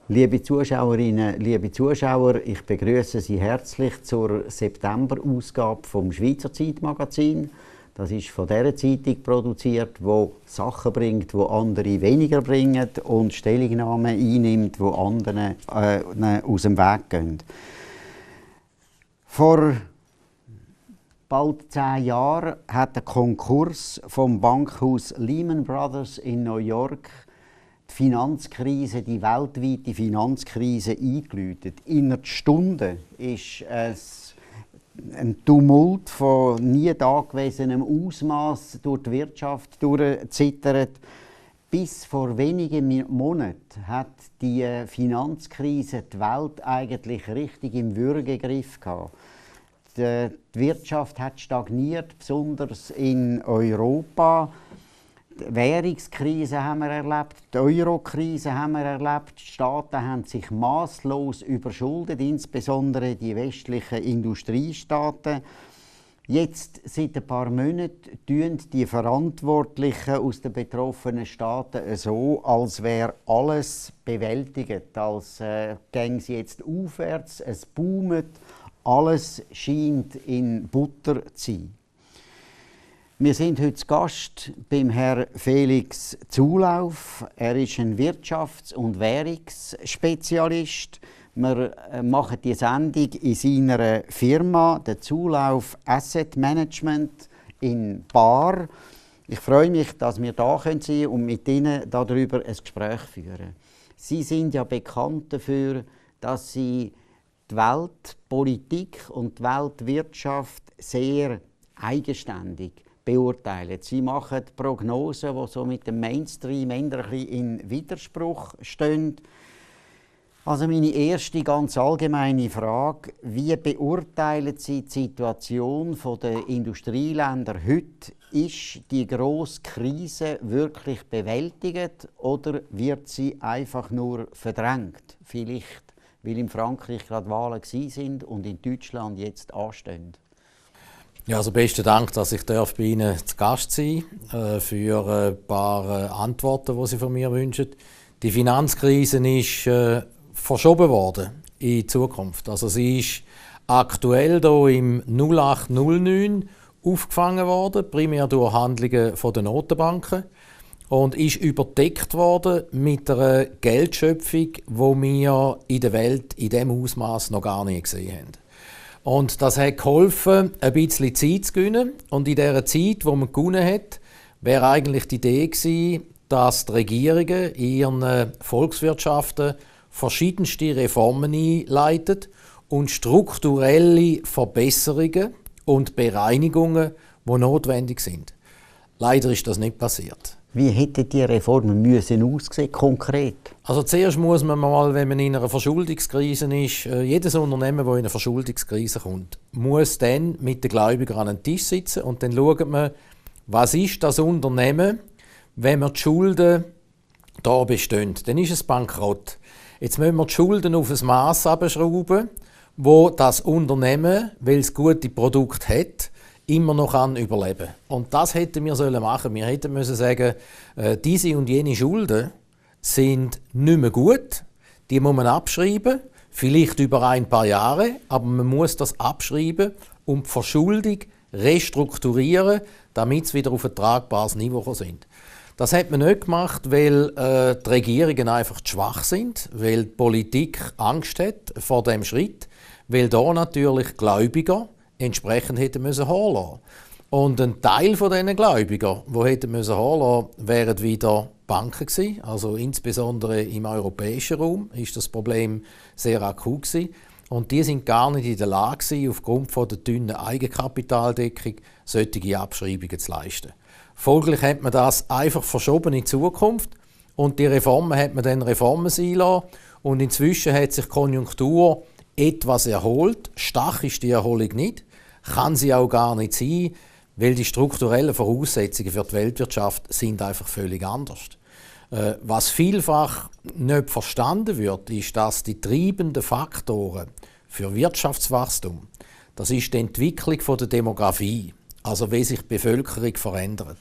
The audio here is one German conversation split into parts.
Liebe Zuschauerinnen, liebe Zuschauer, ich begrüße Sie herzlich zur September-Ausgabe vom Schweizerzeit Magazin. Das ist von der Zeitung produziert, die Sachen bringt, die andere weniger bringen und Stellungnahmen einnimmt, die anderen aus dem Weg gehen. Vor bald 10 Jahren hat der Konkurs vom Bankhaus Lehman Brothers in New York die weltweite Finanzkrise eingeläutet. Innerhalb Stunden ist es ein Tumult von nie dagewesenem Ausmaß durch die Wirtschaft durchgezittert. Bis vor wenigen Monaten hat die Finanzkrise die Welt eigentlich richtig im Würgegriff gehabt. Die Wirtschaft hat stagniert, besonders in Europa. Die Währungskrise haben wir erlebt, die Eurokrise haben wir erlebt. Die Staaten haben sich masslos überschuldet, insbesondere die westlichen Industriestaaten. Jetzt, seit ein paar Monaten, tun die Verantwortlichen aus den betroffenen Staaten so, als wäre alles bewältigt, als gänge es jetzt aufwärts, es boomt, alles scheint in Butter zu sein. Wir sind heute zu Gast beim Herrn Felix Zulauf. Er ist ein Wirtschafts- und Währungsspezialist. Wir machen die Sendung in seiner Firma, der Zulauf Asset Management in Baar. Ich freue mich, dass wir da sein können und mit Ihnen darüber ein Gespräch führen. Sie sind ja bekannt dafür, dass Sie die Weltpolitik und die Weltwirtschaft sehr eigenständig beurteilen. Sie machen Prognosen, die so mit dem Mainstream ein bisschen in Widerspruch stehen. Also meine erste ganz allgemeine Frage: Wie beurteilen Sie die Situation der Industrieländer heute? Ist die grosse Krise wirklich bewältigt oder wird sie einfach nur verdrängt? Vielleicht, weil in Frankreich gerade Wahlen sind und in Deutschland jetzt anstehen. Ja, also besten Dank, dass ich bei Ihnen zu Gast sein darf, für ein paar Antworten, die Sie von mir wünschen. Die Finanzkrise ist verschoben worden in die Zukunft. Also sie ist aktuell hier im 0809 aufgefangen worden, primär durch Handlungen der Notenbanken, und ist überdeckt worden mit einer Geldschöpfung, die wir in der Welt in diesem Ausmaß noch gar nicht gesehen haben. Und das hat geholfen, ein bisschen Zeit zu gewinnen. Und in dieser Zeit, die man gewonnen hat, wäre eigentlich die Idee gewesen, dass die Regierungen in ihren Volkswirtschaften verschiedenste Reformen einleiten und strukturelle Verbesserungen und Bereinigungen, die notwendig sind. Leider ist das nicht passiert. Wie hätten die Reformen aussehen, konkret? Also zuerst muss man mal, wenn man in einer Verschuldungskrise ist, jedes Unternehmen, das in eine Verschuldungskrise kommt, muss dann mit den Gläubigern an den Tisch sitzen und dann schaut man, was ist das Unternehmen, wenn wir die Schulden da bestehen. Dann ist es bankrott. Jetzt müssen wir die Schulden auf ein Mass abschrauben, wo das Unternehmen, weil es gute Produkte hat, immer noch überleben kann. Und das hätten wir machen sollen. Wir hätten müssen sagen, diese und jene Schulden sind nicht mehr gut. Die muss man abschreiben, vielleicht über ein paar Jahre, aber man muss das abschreiben und die Verschuldung restrukturieren, damit es wieder auf ein tragbares Niveau sind. Das hat man nicht gemacht, weil die Regierungen einfach zu schwach sind, weil die Politik Angst hat vor dem Schritt, weil da natürlich Gläubiger entsprechend hätten müssen lassen. Und ein Teil von diesen Gläubigern, die hätten müssen lassen, wären wieder Banken gewesen. Also insbesondere im europäischen Raum ist das Problem sehr akut gewesen. Und die sind gar nicht in der Lage gewesen, aufgrund von der dünnen Eigenkapitaldeckung solche Abschreibungen zu leisten. Folglich hat man das einfach verschoben in die Zukunft und die Reformen hat man dann Reformen sein lassen. Und inzwischen hat sich die Konjunktur etwas erholt. Stark ist die Erholung nicht, kann sie auch gar nicht sein, weil die strukturellen Voraussetzungen für die Weltwirtschaft sind einfach völlig anders. Was vielfach nicht verstanden wird, ist, dass die treibenden Faktoren für Wirtschaftswachstum, Das ist die Entwicklung von der Demografie, also wie sich die Bevölkerung verändert.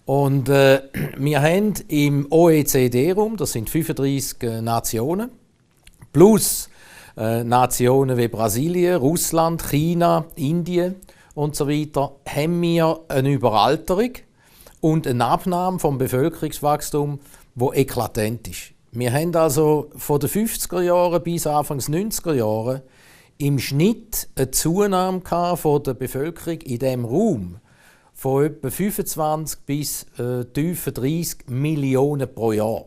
Und wir haben im OECD-Raum, das sind 35 Nationen, plus Nationen wie Brasilien, Russland, China, Indien und so weiter, haben wir eine Überalterung und eine Abnahme vom Bevölkerungswachstum, wo eklatant ist. Wir haben also von den 50er Jahren bis Anfang der 90er Jahre im Schnitt eine Zunahme von der Bevölkerung in diesem Raum von etwa 25 bis tiefe 30 Millionen pro Jahr.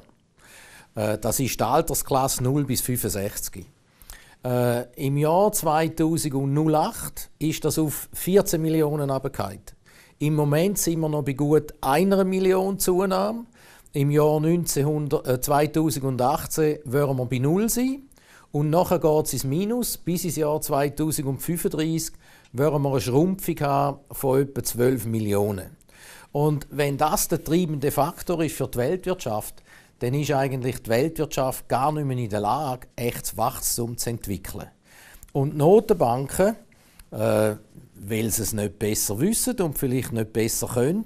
Das ist die Altersklasse 0 bis 65. Im Jahr 2008 ist das auf 14 Millionen runtergefallen. Im Moment sind wir noch bei gut 1 Million Zunahme. Im Jahr 2018 werden wir bei 0 sein. Und nachher geht es ins Minus. Bis ins Jahr 2035 werden wir eine Schrumpfung haben von etwa 12 Millionen. Und wenn das der treibende Faktor ist für die Weltwirtschaft, dann ist eigentlich die Weltwirtschaft gar nicht mehr in der Lage, echtes Wachstum zu entwickeln. Und die Notenbanken, weil sie es nicht besser wissen und vielleicht nicht besser können,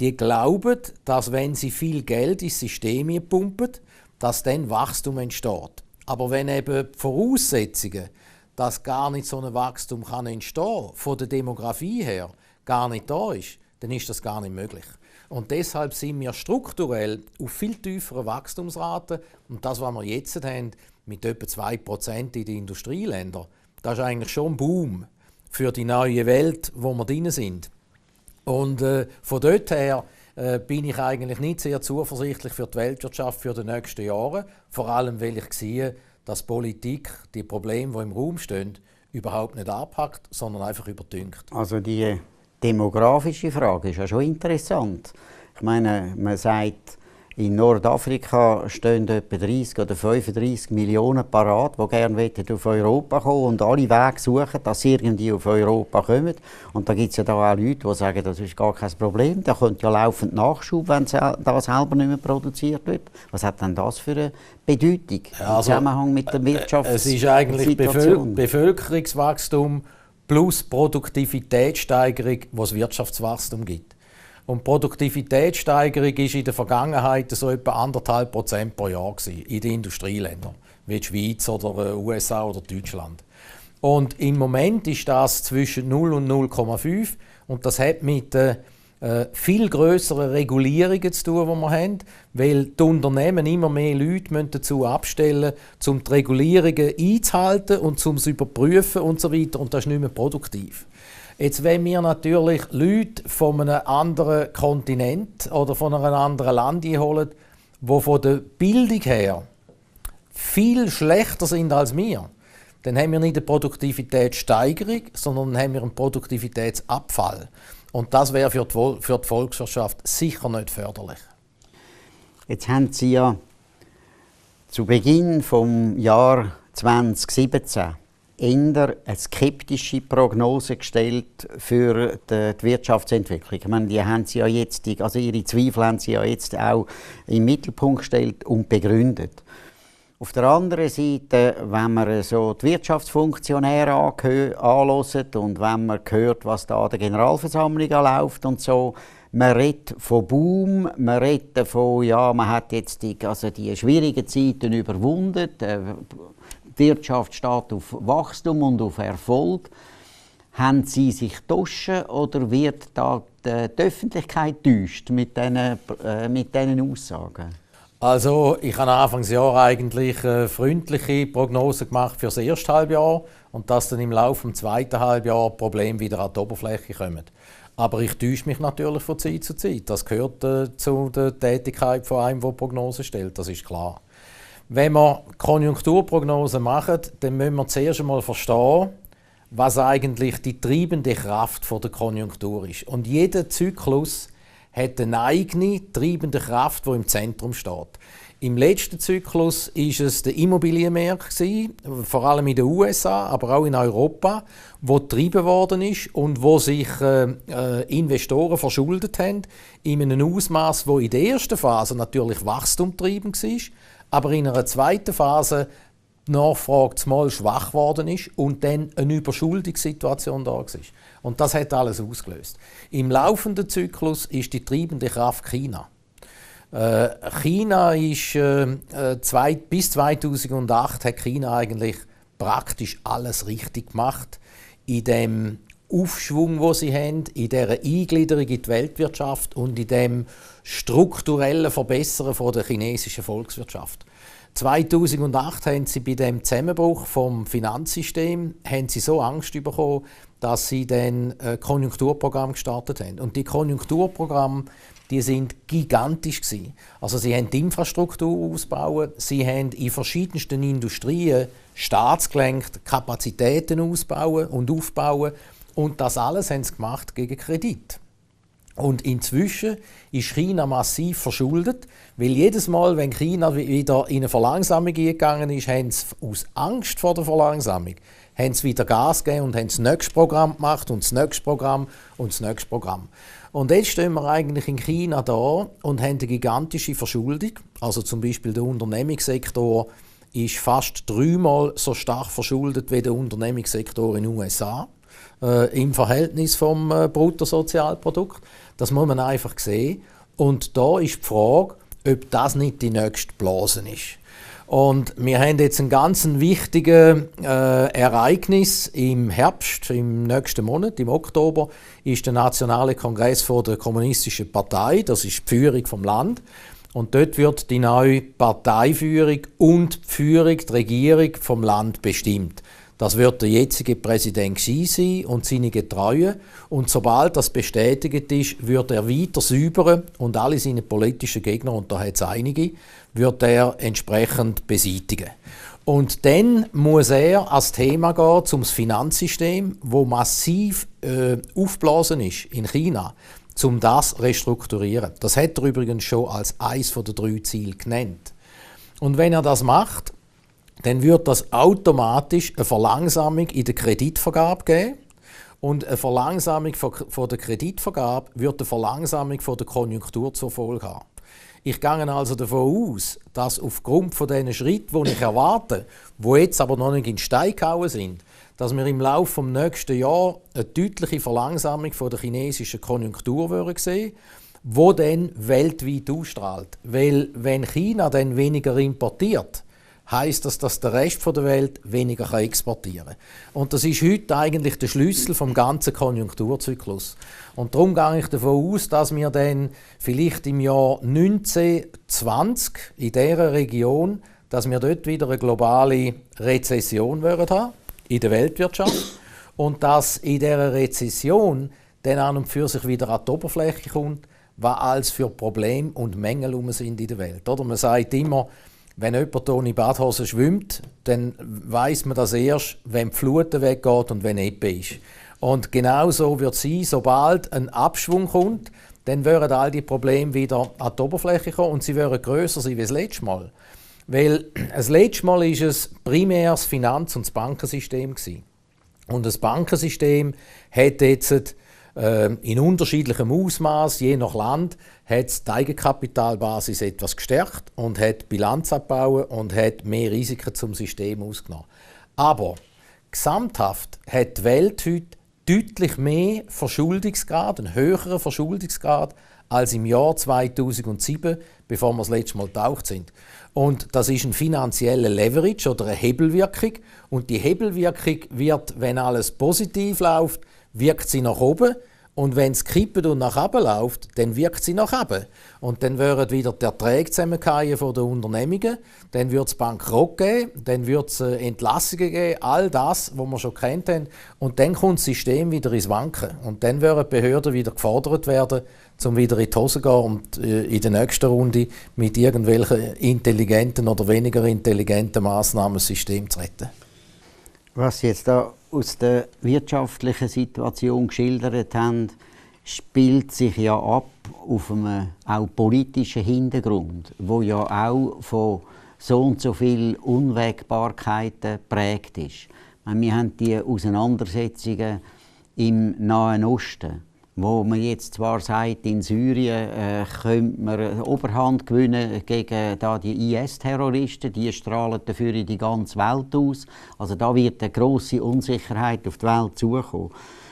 die glauben, dass wenn sie viel Geld ins System pumpen, dass dann Wachstum entsteht. Aber wenn eben die Voraussetzungen, dass gar nicht so ein Wachstum kann entstehen, von der Demografie her, gar nicht da ist, dann ist das gar nicht möglich. Und deshalb sind wir strukturell auf viel tieferen Wachstumsraten. Und das, was wir jetzt haben, mit etwa 2% in den Industrieländern, das ist eigentlich schon ein Boom für die neue Welt, wo wir drin sind. Und von dort her bin ich eigentlich nicht sehr zuversichtlich für die Weltwirtschaft für die nächsten Jahre. Vor allem, weil ich sehe, dass Politik die Probleme, die im Raum stehen, überhaupt nicht anpackt, sondern einfach überdünkt. Also die demografische Frage ist ja schon interessant. Ich meine, man sagt, in Nordafrika stehen etwa 30 oder 35 Millionen parat, die gerne auf Europa kommen und alle Wege suchen, dass sie irgendwie auf Europa kommen. Und da gibt es ja da auch Leute, die sagen, das ist gar kein Problem. Da kommt ja laufend Nachschub, wenn das selber nicht mehr produziert wird. Was hat denn das für eine Bedeutung im Zusammenhang mit der Wirtschaftssituation? Es ist eigentlich Bevölkerungswachstum plus Produktivitätssteigerung, was Wirtschaftswachstum gibt. Und die Produktivitätssteigerung war in der Vergangenheit so etwa 1,5% pro Jahr in den Industrieländern, wie die Schweiz oder USA oder Deutschland. Und im Moment ist das zwischen 0 und 0,5 und das hat mit viel grösseren Regulierungen zu tun, die wir haben, weil die Unternehmen immer mehr Leute dazu abstellen müssen, um die Regulierungen einzuhalten und um sie zu überprüfen und so weiter. Und das ist nicht mehr produktiv. Jetzt, wenn wir natürlich Leute von einem anderen Kontinent oder von einem anderen Land einholen, die von der Bildung her viel schlechter sind als wir, dann haben wir nicht eine Produktivitätssteigerung, sondern haben wir einen Produktivitätsabfall. Und das wäre für die Volkswirtschaft sicher nicht förderlich. Jetzt haben Sie ja zu Beginn des Jahres 2017 eher eine skeptische Prognose gestellt für die Wirtschaftsentwicklung. Ich meine, die haben Sie ja jetzt, also Ihre Zweifel haben Sie ja jetzt auch im Mittelpunkt gestellt und begründet. Auf der anderen Seite, wenn man so die Wirtschaftsfunktionäre anhört und wenn man hört, was da an der Generalversammlung läuft und so, man redet von Boom, man redet davon, ja, man hat jetzt die schwierigen Zeiten überwunden, die Wirtschaft steht auf Wachstum und auf Erfolg. Haben Sie sich täuschen oder wird da die Öffentlichkeit täuscht mit diesen Aussagen? Also, ich habe Anfang des Jahres eigentlich freundliche Prognosen gemacht für das erste Halbjahr und dass dann im Laufe des zweiten Halbjahres Probleme wieder an die Oberfläche kommen. Aber ich täusche mich natürlich von Zeit zu Zeit. Das gehört zu der Tätigkeit von einem, der Prognosen stellt, das ist klar. Wenn wir Konjunkturprognosen machen, dann müssen wir zuerst einmal verstehen, was eigentlich die treibende Kraft der Konjunktur ist. Und jeder Zyklus hat eine eigene treibende Kraft, die im Zentrum steht. Im letzten Zyklus war es der Immobilienmarkt, vor allem in den USA, aber auch in Europa, wo getrieben worden ist und wo sich Investoren verschuldet haben in einem Ausmaß, wo in der ersten Phase natürlich wachstumtreibend war, aber in einer zweiten Phase die Nachfrage zumal schwach geworden ist und dann eine Überschuldungssituation da war. Und das hat alles ausgelöst. Im laufenden Zyklus ist die treibende Kraft China. China ist bis 2008 hat China eigentlich praktisch alles richtig gemacht in dem Aufschwung, wo sie haben, in dieser Eingliederung in die Weltwirtschaft und in dem strukturellen Verbessern von der chinesischen Volkswirtschaft. 2008 haben sie bei dem Zusammenbruch vom Finanzsystem haben sie so Angst bekommen, dass sie dann ein Konjunkturprogramm gestartet haben. Und die Konjunkturprogramme, die sind gigantisch gewesen. Also sie haben die Infrastruktur ausgebaut, sie haben in verschiedensten Industrien staatsgelenkt Kapazitäten ausbauen und aufbauen. Und das alles haben sie gemacht gegen Kredit. Und inzwischen ist China massiv verschuldet, weil jedes Mal, wenn China wieder in eine Verlangsamung gegangen ist, haben sie aus Angst vor der Verlangsamung haben sie wieder Gas gegeben und haben das nächste Programm gemacht und das nächste Programm und das nächste Programm. Und jetzt stehen wir eigentlich in China da und haben eine gigantische Verschuldung. Also zum Beispiel der Unternehmenssektor ist fast 3-mal so stark verschuldet wie der Unternehmenssektor in den USA. Im Verhältnis vom Bruttosozialprodukt. Das muss man einfach sehen. Und da ist die Frage, ob das nicht die nächste Blase ist. Und wir haben jetzt ein ganz wichtiges Ereignis im Herbst, im nächsten Monat, im Oktober, ist der Nationale Kongress der Kommunistischen Partei. Das ist die Führung vom Land. Und dort wird die neue Parteiführung und die Führung, die Regierung vom Land bestimmt. Das wird der jetzige Präsident Xi sein und seine Getreuen. Und sobald das bestätigt ist, wird er weiter säubern und alle seine politischen Gegner, und da hat es einige, wird er entsprechend beseitigen. Und dann muss er als Thema gehen zum Finanzsystem, wo massiv aufgeblasen ist in China, um das zu restrukturieren. Das hat er übrigens schon als eines der 3 Ziele genannt. Und wenn er das macht, dann wird das automatisch eine Verlangsamung in der Kreditvergabe geben. Und eine Verlangsamung von der Kreditvergabe wird eine Verlangsamung von der Konjunktur zur Folge haben. Ich gehe also davon aus, dass aufgrund von diesen Schritten, die ich erwarte, die jetzt aber noch nicht in Stein gehauen sind, dass wir im Laufe des nächsten Jahres eine deutliche Verlangsamung von der chinesischen Konjunktur sehen, die dann weltweit ausstrahlt. Weil wenn China dann weniger importiert, heisst das, dass der Rest der Welt weniger exportieren kann. Und das ist heute eigentlich der Schlüssel vom ganzen Konjunkturzyklus. Und darum gehe ich davon aus, dass wir dann vielleicht im Jahr 1920 in dieser Region, dass wir dort wieder eine globale Rezession haben in der Weltwirtschaft und dass in dieser Rezession dann an und für sich wieder an die Oberfläche kommt, was alles für Probleme und Mängel sind in der Welt. Oder? Man sagt immer, wenn jemand ohne Badhose schwimmt, dann weiss man das erst, wenn die Flut weggeht und wenn Ebbe ist. Und genau so wird es sein, sobald ein Abschwung kommt, dann werden all die Probleme wieder an die Oberfläche kommen und sie werden grösser sein wie das letzte Mal. Weil das letzte Mal war es primär das Finanz- und das Bankensystem gewesen. Und das Bankensystem hat jetzt in unterschiedlichem Ausmaß, je nach Land, hat die Eigenkapitalbasis etwas gestärkt und hat die Bilanz abgebaut und hat mehr Risiken zum System ausgenommen. Aber gesamthaft hat die Welt heute deutlich mehr Verschuldungsgrad, einen höheren Verschuldungsgrad als im Jahr 2007, bevor wir das letzte Mal getaucht sind. Und das ist ein finanzieller Leverage oder eine Hebelwirkung. Und die Hebelwirkung wird, wenn alles positiv läuft, wirkt sie nach oben. Und wenn es kippt und nach oben läuft, dann wirkt sie nach oben. Und dann würden wieder die Erträge zusammenfallen von den Unternehmungen, dann wird es Bankrott geben, dann wird es Entlassungen geben, all das, was wir schon kennt haben. Und dann kommt das System wieder ins Wanken. Und dann würden die Behörden wieder gefordert werden, um wieder in die Hose zu gehen und in der nächsten Runde mit irgendwelchen intelligenten oder weniger intelligenten Massnahmen das System zu retten. Was Sie jetzt da aus der wirtschaftlichen Situation geschildert haben, spielt sich ja ab auf einem auch politischen Hintergrund, wo ja auch von so und so viel Unwägbarkeiten geprägt ist. Wir haben die Auseinandersetzungen im Nahen Osten, wo man jetzt zwar sagt, in Syrien könnte man eine Oberhand gewinnen gegen die IS-Terroristen, die strahlen dafür in die ganze Welt aus. Also da wird eine grosse Unsicherheit auf die Welt zukommen.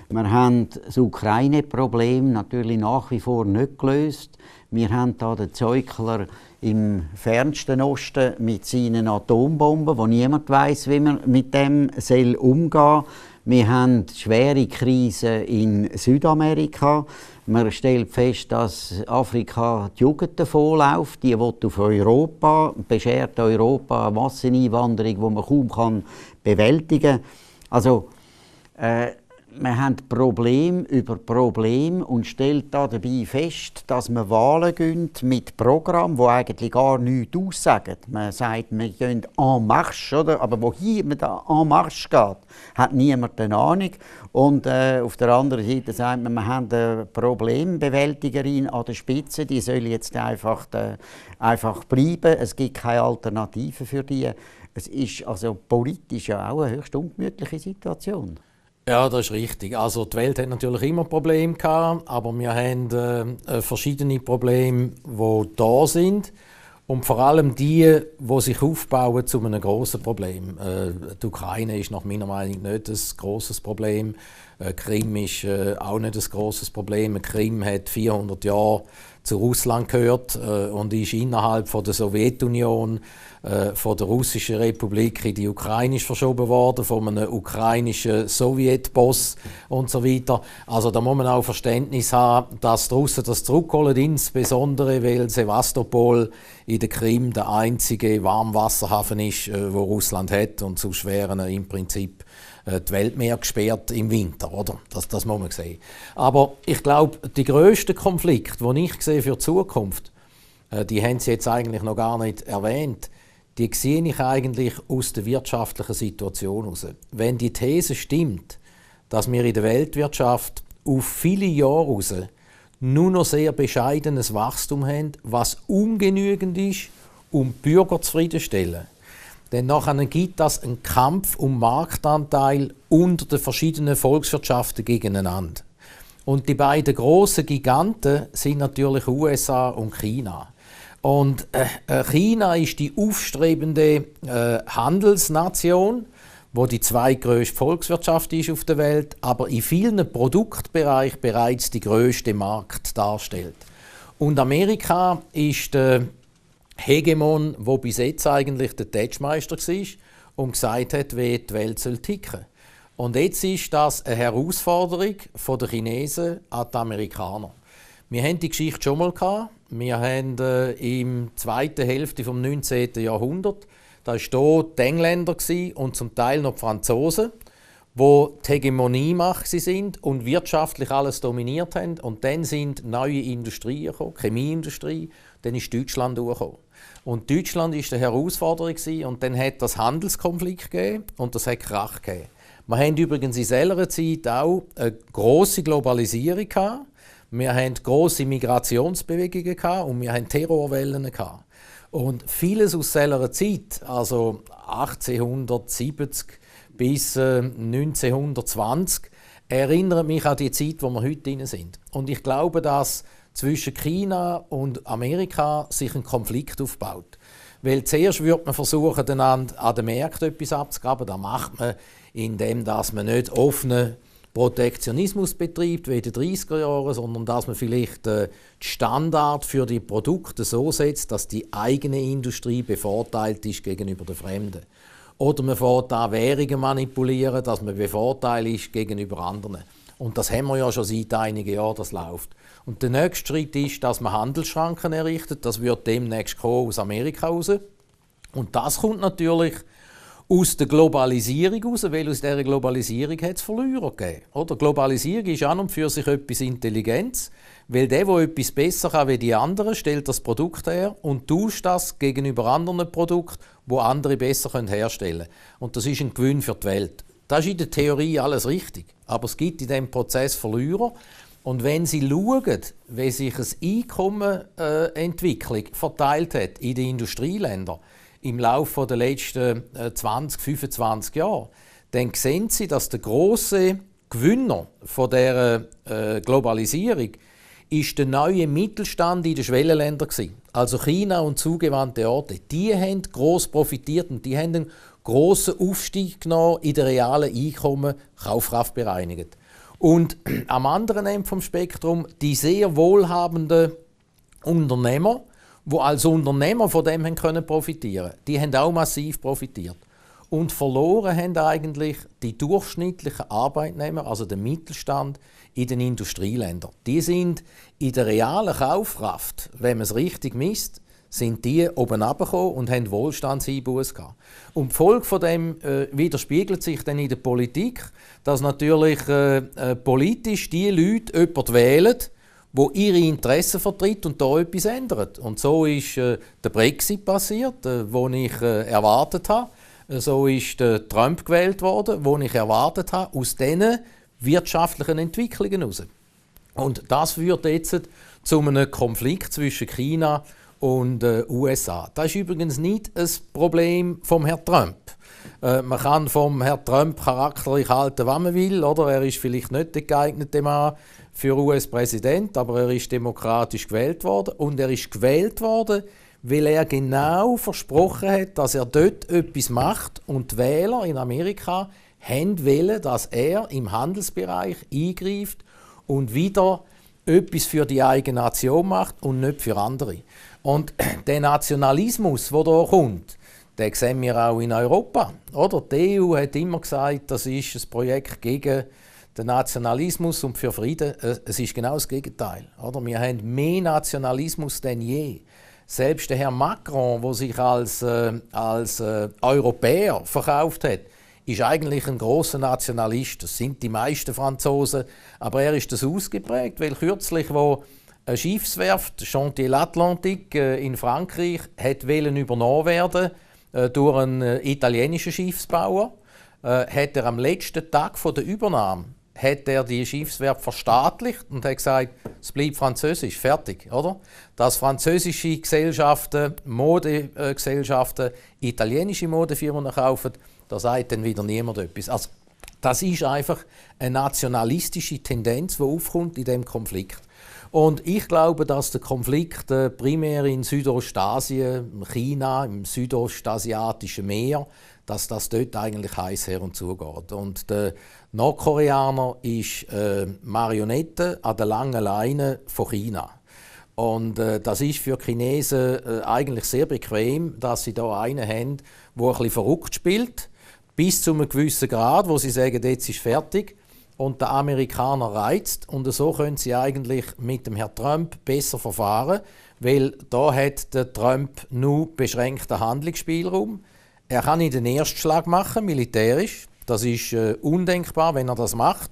Wir haben das Ukraine-Problem natürlich nach wie vor nicht gelöst. Wir haben da den Zeugler im fernsten Osten mit seinen Atombomben, wo niemand weiß, wie man mit dem umgehen soll. Wir haben schwere Krisen in Südamerika. Man stellt fest, dass Afrika die Jugend davonläuft. Die will auf Europa, beschert Europa eine Masseneinwanderung, die man kaum bewältigen kann. Also, man hat Problem über Problem und stellt dabei fest, dass man Wahlen gönnt mit Programmen, die eigentlich gar nichts aussagen. Man sagt, wir gehen en marche, oder? Aber wohin man da en marche geht, hat niemand eine Ahnung. Und auf der anderen Seite sagt man, wir haben eine Problembewältigerin an der Spitze, die soll jetzt einfach bleiben. Es gibt keine Alternative für die. Es ist also politisch ja auch eine höchst ungemütliche Situation. Ja, das ist richtig. Also die Welt hat natürlich immer Probleme gehabt, aber wir haben verschiedene Probleme, die da sind. Und vor allem die sich aufbauen zu einem grossen Problem. Die Ukraine ist nach meiner Meinung nicht ein grosses Problem. Krim ist auch nicht ein grosses Problem. Krim hat 400 Jahre zu Russland gehört und ist innerhalb von der Sowjetunion, von der Russischen Republik in die Ukraine verschoben worden, von einem ukrainischen Sowjetboss und so weiter. Also da muss man auch Verständnis haben, dass die Russen das zurückholen, insbesondere weil Sewastopol in der Krim der einzige Warmwasserhafen ist, wo Russland hat, und sonst wären im Prinzip die Weltmeer gesperrt im Winter, oder? Das muss man sehen. Aber ich glaube, die grössten Konflikte, die ich sehe für die Zukunft, die haben Sie jetzt eigentlich noch gar nicht erwähnt, die sehe ich eigentlich aus der wirtschaftlichen Situation heraus. Wenn die These stimmt, dass wir in der Weltwirtschaft auf viele Jahre raus nur noch sehr bescheidenes Wachstum haben, was ungenügend ist, um die Bürger zufriedenzustellen, denn nachher gibt das einen Kampf um Marktanteil unter den verschiedenen Volkswirtschaften gegeneinander. Und die beiden grossen Giganten sind natürlich USA und China. Und China ist die aufstrebende Handelsnation, wo die zweitgrößte Volkswirtschaft ist auf der Welt, aber in vielen Produktbereichen bereits die grösste Markt darstellt. Und Amerika ist der Hegemon, der bis jetzt eigentlich der Tätschmeister war und gesagt hat, wie die Welt ticken soll. Und jetzt ist das eine Herausforderung der Chinesen an die Amerikaner. Wir haben die Geschichte schon mal gehabt. Wir haben im zweiten Hälfte des 19. Jahrhunderts, da war hier die Engländer und zum Teil noch die Franzosen, die die Hegemoniemacht sind und wirtschaftlich alles dominiert haben. Und dann sind neue Industrien gekommen, Chemieindustrie, dann ist Deutschland gekommen. Und Deutschland war eine Herausforderung und dann hat das Handelskonflikt gegeben und das hat Krach gegeben. Wir haben übrigens in selber Zeit auch eine grosse Globalisierung gehabt. Wir hatten grosse Migrationsbewegungen und wir hatten Terrorwellen. Und vieles aus dieser Zeit, also 1870 bis 1920, erinnert mich an die Zeit, wo wir heute drin sind. Und ich glaube, dass zwischen China und Amerika sich ein Konflikt aufbaut. Weil zuerst würde man versuchen, einander an den Märkten etwas abzugraben. Das macht man, indem man nicht offenen Protektionismus betreibt wie in den 30er Jahren, sondern dass man vielleicht den Standard für die Produkte so setzt, dass die eigene Industrie bevorteilt ist gegenüber den Fremden. Oder man fährt an Währungen manipulieren, dass man bevorteilt ist gegenüber anderen. Und das haben wir ja schon seit einigen Jahren, das läuft. Und der nächste Schritt ist, dass man Handelsschranken errichtet. Das wird demnächst kommen aus Amerika raus. Und das kommt natürlich aus der Globalisierung raus, weil aus dieser Globalisierung hat es Verlierer gegeben. Oder? Globalisierung ist an und für sich etwas Intelligenz, weil der etwas besser kann wie die anderen, stellt das Produkt her und tauscht das gegenüber anderen Produkten, die andere besser herstellen können. Und das ist ein Gewinn für die Welt. Das ist in der Theorie alles richtig, aber es gibt in diesem Prozess Verlierer. Und wenn Sie schauen, wie sich eine Einkommenentwicklung verteilt hat in den Industrieländern im Laufe der letzten 20, 25 Jahre, dann sehen Sie, dass der grosse Gewinner von dieser Globalisierung ist der neue Mittelstand in den Schwellenländern gewesen. Also China und zugewandte Orte. Die haben gross profitiert und die haben einen grossen Aufstieg genommen in der realen Einkommen, Kaufkraft bereinigt. Und am anderen Ende vom Spektrum die sehr wohlhabenden Unternehmer, die als Unternehmer von dem haben profitieren können, die haben auch massiv profitiert. Und verloren haben eigentlich die durchschnittlichen Arbeitnehmer, also der Mittelstand in den Industrieländern. Die sind in der realen Kaufkraft, wenn man es richtig misst, sind die oben runtergekommen und haben Wohlstandseinbußen gehabt. Und die Folge von dem widerspiegelt sich dann in der Politik, dass natürlich politisch die Leute jemanden wählen, wo ihre Interessen vertritt und da etwas ändert. Und so ist der Brexit passiert, den ich erwartet habe. So ist der Trump gewählt worden, den ich erwartet habe, aus diesen wirtschaftlichen Entwicklungen heraus. Und das führt jetzt zu einem Konflikt zwischen China und USA. Das ist übrigens nicht ein Problem vom Herrn Trump. Man kann vom Herrn Trump charakterlich halten, was man will. Oder? Er ist vielleicht nicht der geeignete Mann für US-Präsident, aber er ist demokratisch gewählt worden. Und er ist gewählt worden, weil er genau versprochen hat, dass er dort etwas macht. Und die Wähler in Amerika wollen, dass er im Handelsbereich eingreift und wieder etwas für die eigene Nation macht und nicht für andere. Und der Nationalismus, der hier kommt, den sehen wir auch in Europa. Oder? Die EU hat immer gesagt, das ist ein Projekt gegen den Nationalismus und für Frieden. Es ist genau das Gegenteil. Oder? Wir haben mehr Nationalismus denn je. Selbst der Herr Macron, der sich als Europäer verkauft hat, ist eigentlich ein grosser Nationalist. Das sind die meisten Franzosen. Aber er ist das ausgeprägt, weil kürzlich, wo eine Schiffswerft, Chantier l'Atlantique in Frankreich, übernommen werden durch einen italienischen Schiffsbauer, hat er am letzten Tag der Übernahme die Schiffswerft verstaatlicht und hat gesagt, es bleibt französisch, fertig, oder? Dass französische Gesellschaften, Modegesellschaften, italienische Modefirmen kaufen, da sagt dann wieder niemand etwas. Also, das ist einfach eine nationalistische Tendenz, die aufkommt in diesem Konflikt. Und ich glaube, dass der Konflikt primär in Südostasien, China, im südostasiatischen Meer, dass das dort eigentlich heiß her und zugeht. Und der Nordkoreaner ist Marionette an der langen Leine von China. Und das ist für die Chinesen eigentlich sehr bequem, dass sie da einen haben, der ein bisschen verrückt spielt, bis zu einem gewissen Grad, wo sie sagen, jetzt ist fertig. Und der Amerikaner reizt. Und so können sie eigentlich mit dem Herrn Trump besser verfahren, weil da hat der Trump nur beschränkten Handlungsspielraum. Er kann nicht den Erstschlag machen, militärisch. Das ist undenkbar, wenn er das macht.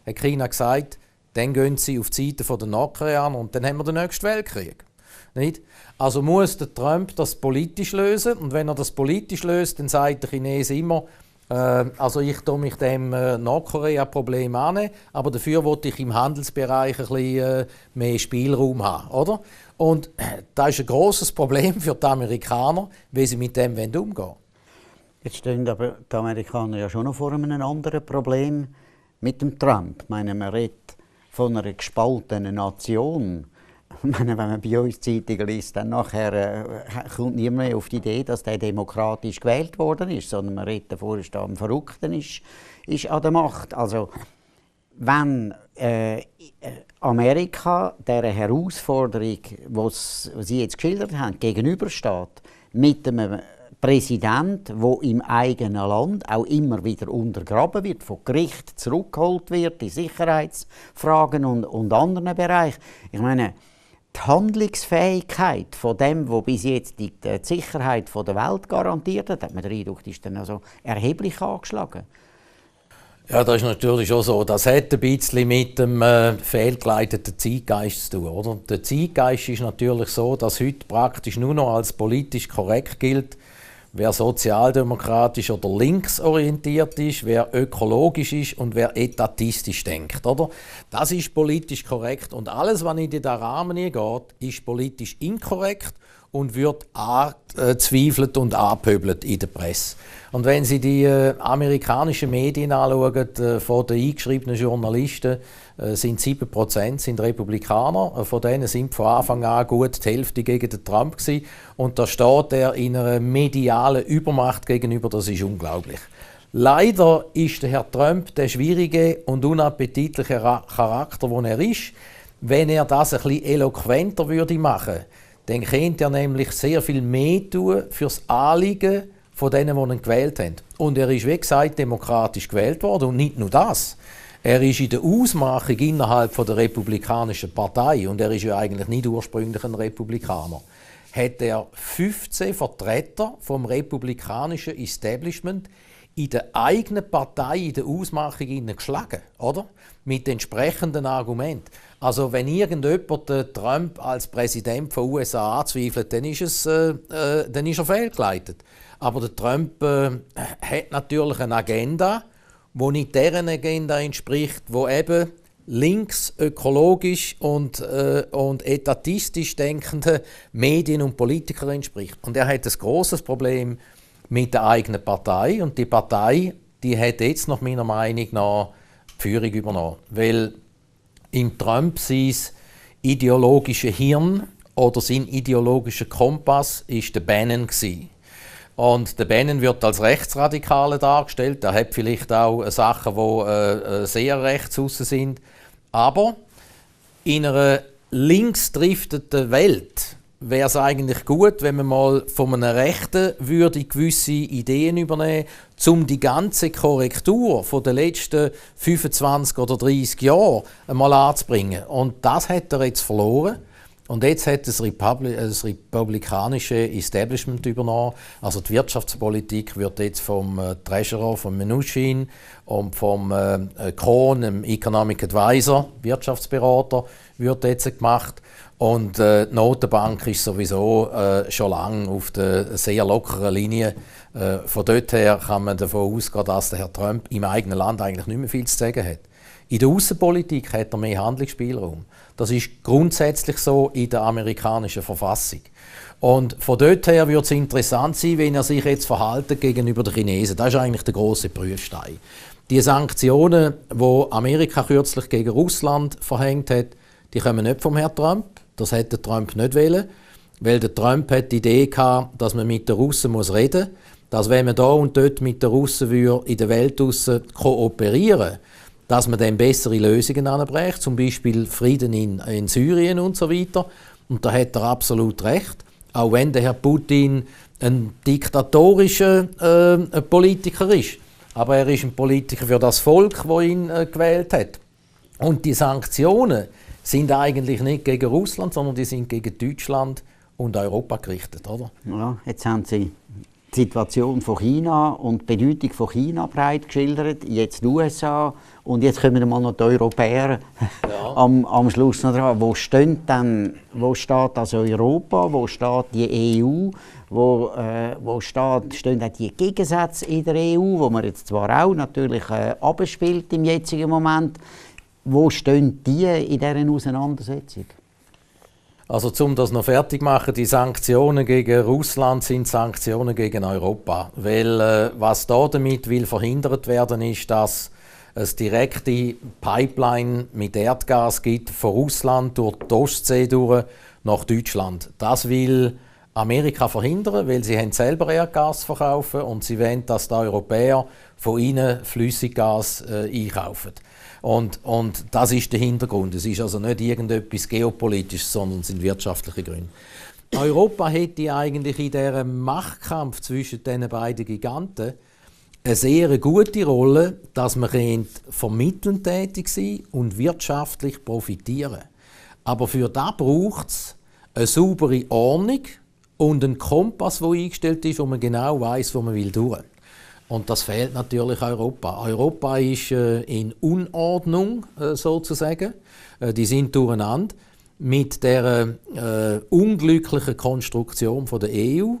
Hat China gesagt, dann gehen sie auf die Seite der Nordkoreaner und dann haben wir den nächsten Weltkrieg. Nicht? Also muss der Trump das politisch lösen. Und wenn er das politisch löst, dann sagt der Chinese immer, also ich tue mich dem Nordkorea-Problem an, aber dafür wollte ich im Handelsbereich ein bisschen mehr Spielraum haben. Oder? Und das ist ein grosses Problem für die Amerikaner, wie sie mit dem umgehen wollen. Jetzt stehen aber die Amerikaner ja schon noch vor einem anderen Problem mit dem Trump. Ich meine, man redet von einer gespaltenen Nation. Ich meine, wenn man bei uns Zeitungen liest, dann nachher kommt niemand mehr auf die Idee, dass der demokratisch gewählt worden ist, sondern man redet davor, dass der Verrückten ist an der Macht. Also, wenn Amerika dieser Herausforderung, die Sie jetzt geschildert haben, gegenübersteht, mit einem Präsident, der im eigenen Land auch immer wieder untergraben wird, von Gericht zurückgeholt wird, in Sicherheitsfragen und anderen Bereichen. Ich meine, die Handlungsfähigkeit von dem, wo bis jetzt die Sicherheit der Welt garantiert hat man den Eindruck, ist dann also erheblich angeschlagen. Ja, das ist natürlich auch so. Das hat ein bisschen mit dem fehlgeleiteten Zeitgeist zu tun. Oder? Der Zeitgeist ist natürlich so, dass heute praktisch nur noch als politisch korrekt gilt, wer sozialdemokratisch oder linksorientiert ist, wer ökologisch ist und wer etatistisch denkt. Oder? Das ist politisch korrekt und alles, was in den Rahmen geht, ist politisch inkorrekt und wird angezweifelt und angepöbelt in der Presse. Und wenn Sie die amerikanischen Medien anschauen, von den eingeschriebenen Journalisten, sind 7% sind Republikaner. Von denen sind von Anfang an gut die Hälfte gegen den Trump gewesen. Und da steht er in einer medialen Übermacht gegenüber. Das ist unglaublich. Leider ist der Herr Trump der schwierige und unappetitliche Charakter, den er ist. Wenn er das ein bisschen eloquenter würde machen, dann könnte er nämlich sehr viel mehr tun für das Anliegen von denen, die ihn gewählt haben. Und er ist, wie gesagt, demokratisch gewählt worden. Und nicht nur das. Er ist in der Ausmachung innerhalb der Republikanischen Partei, und er ist ja eigentlich nicht ursprünglich ein Republikaner, hat er 15 Vertreter vom republikanischen Establishment in der eigenen Partei in der Ausmachung geschlagen, oder? Mit entsprechenden Argumenten. Also wenn irgendjemand den Trump als Präsident von USA anzweifelt, dann ist er fehlgeleitet. Aber der Trump hat natürlich eine Agenda, die nicht deren Agenda entspricht, wo eben links, ökologisch und etatistisch denkenden Medien und Politikern entspricht. Und er hat ein grosses Problem mit der eigenen Partei. Und die Partei, die hat jetzt nach meiner Meinung nach die Führung übernommen. Weil im Trump sein ideologische Hirn oder sein ideologischer Kompass ist der Bannon gewesen. Und der Bannon wird als Rechtsradikale dargestellt. Er hat vielleicht auch Sachen, die sehr rechts aussen sind. Aber in einer linksdrifteten Welt wäre es eigentlich gut, wenn man mal von einem Rechten würde gewisse Ideen übernehmen, um die ganze Korrektur von den letzten 25 oder 30 Jahren einmal anzubringen. Und das hat er jetzt verloren. Und jetzt hat das republikanische Establishment übernommen. Also die Wirtschaftspolitik wird jetzt vom Treasurer, vom Mnuchin und vom Cohn, dem Economic Advisor, Wirtschaftsberater, wird jetzt gemacht. Und die Notenbank ist sowieso schon lange auf der sehr lockeren Linie. Von dort her kann man davon ausgehen, dass der Herr Trump im eigenen Land eigentlich nicht mehr viel zu sagen hat. In der Außenpolitik hat er mehr Handlungsspielraum. Das ist grundsätzlich so in der amerikanischen Verfassung. Und von dort her wird es interessant sein, wenn er sich jetzt verhalten gegenüber den Chinesen. Das ist eigentlich der grosse Prüfstein. Die Sanktionen, die Amerika kürzlich gegen Russland verhängt hat, die kommen nicht vom Herrn Trump. Das hätte der Trump nicht wollen, weil der Trump hat die Idee gehabt, dass man mit den Russen reden muss, dass wenn man da und dort mit den Russen in der Welt kooperieren, dass man dann bessere Lösungen anbringt, zum Beispiel Frieden in Syrien und so weiter. Und da hat er absolut recht. Auch wenn der Herr Putin ein diktatorischer Politiker ist. Aber er ist ein Politiker für das Volk, das ihn gewählt hat. Und die Sanktionen sind eigentlich nicht gegen Russland, sondern die sind gegen Deutschland und Europa gerichtet, oder? Ja, jetzt haben Sie die Situation von China und die Bedeutung von China breit geschildert, jetzt die USA und jetzt kommen mal noch die Europäer am Schluss noch dran. Wo steht also Europa, wo steht die EU, wo stehen auch die Gegensätze in der EU, wo man jetzt zwar auch natürlich abspielt im jetzigen Moment. Wo stehen die in dieser Auseinandersetzung? Also um das noch fertig zu machen, die Sanktionen gegen Russland sind Sanktionen gegen Europa. Weil was da damit will verhindert werden, ist, dass es direkte Pipeline mit Erdgas gibt von Russland durch die Ostsee durch nach Deutschland. Das will Amerika verhindern, weil sie haben selber Erdgas verkaufen und sie wollen, dass die Europäer von ihnen Flüssiggas einkaufen. Und das ist der Hintergrund. Es ist also nicht irgendetwas Geopolitisches, sondern es sind wirtschaftliche Gründe. Europa hätte eigentlich in diesem Machtkampf zwischen diesen beiden Giganten eine sehr gute Rolle, dass man vermittelnd tätig sein und wirtschaftlich profitieren. Aber für das braucht es eine saubere Ordnung und einen Kompass, der eingestellt ist, wo man genau weiss, wo man durch will. Und das fehlt natürlich Europa. Europa ist in Unordnung, sozusagen. Die sind durcheinander mit der unglücklichen Konstruktion von der EU,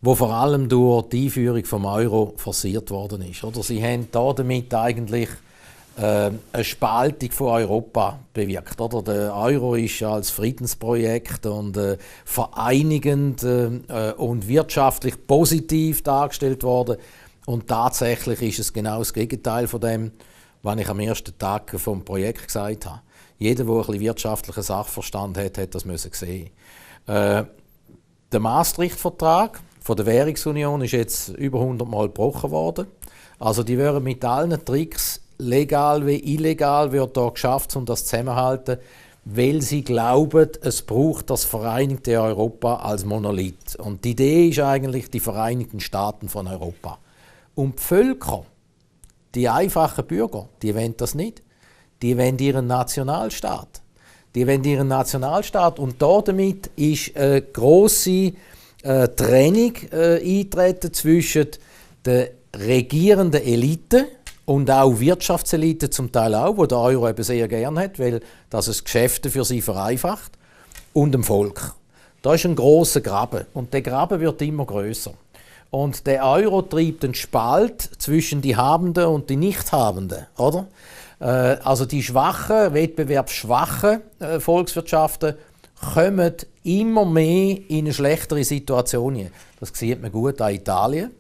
wo vor allem durch die Einführung vom Euro forciert worden ist. Oder sie haben damit eigentlich eine Spaltung von Europa bewirkt. Oder? Der Euro ist ja als Friedensprojekt und vereinigend und wirtschaftlich positiv dargestellt worden. Und tatsächlich ist es genau das Gegenteil von dem, was ich am ersten Tag vom Projekt gesagt habe. Jeder, der ein bisschen wirtschaftlichen Sachverstand hat, hat das müssen sehen. Der Maastricht-Vertrag von der Währungsunion ist jetzt über 100 Mal gebrochen worden. Also die werden mit allen Tricks, legal wie illegal, wird da geschafft, um das zusammenzuhalten, weil sie glauben, es braucht das Vereinigte Europa als Monolith. Und die Idee ist eigentlich die Vereinigten Staaten von Europa. Und die Völker, die einfachen Bürger, die wollen das nicht. Die wollen ihren Nationalstaat. Die wollen ihren Nationalstaat. Und damit ist eine grosse Trennung eintreten zwischen der regierenden Elite und auch Wirtschaftselite zum Teil auch, wo der Euro eben sehr gern hat, weil das es Geschäfte für sie vereinfacht, und dem Volk. Da ist ein grosser Graben und der Graben wird immer größer. Und der Euro treibt einen Spalt zwischen die Habenden und die Nichthabenden, oder? Also die schwachen, wettbewerbsschwachen Volkswirtschaften kommen immer mehr in eine schlechtere Situation. Das sieht man gut an Italien.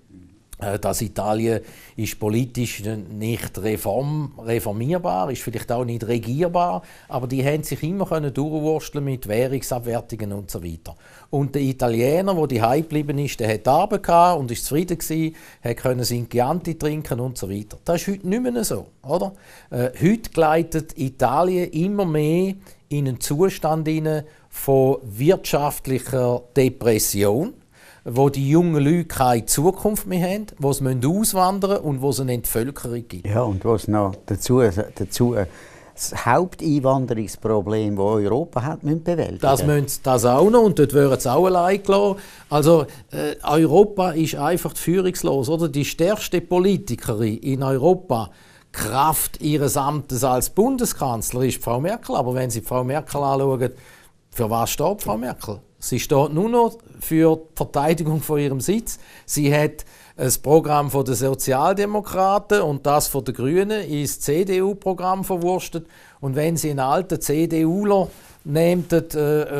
Das Italien ist politisch nicht reformierbar, ist vielleicht auch nicht regierbar, aber die haben sich immer durchwursteln mit Währungsabwertungen und so weiter. Und der Italiener, der daheim geblieben ist, der hat Arbeit gehabt und ist zufrieden gewesen, konnte sein Chianti trinken und so weiter. Das ist heute nicht mehr so, oder? Heute gleitet Italien immer mehr in einen Zustand von wirtschaftlicher Depression, wo die jungen Leute keine Zukunft mehr haben, wo sie auswandern müssen und wo es eine Entvölkerung gibt. Ja, und was noch dazu das Haupteinwanderungsproblem, das Europa hat, müssen bewältigen. Das auch noch, und dort werden sie auch allein gelassen. Also Europa ist einfach führungslos. Oder? Die stärkste Politikerin in Europa, Kraft ihres Amtes als Bundeskanzler, ist Frau Merkel. Aber wenn Sie Frau Merkel anschauen, für was steht Frau Merkel? Sie steht nur noch für die Verteidigung von ihrem Sitz. Sie hat das Programm der Sozialdemokraten und das der Grünen ins CDU-Programm verwurstet. Und wenn Sie einen alten CDUler nehmen,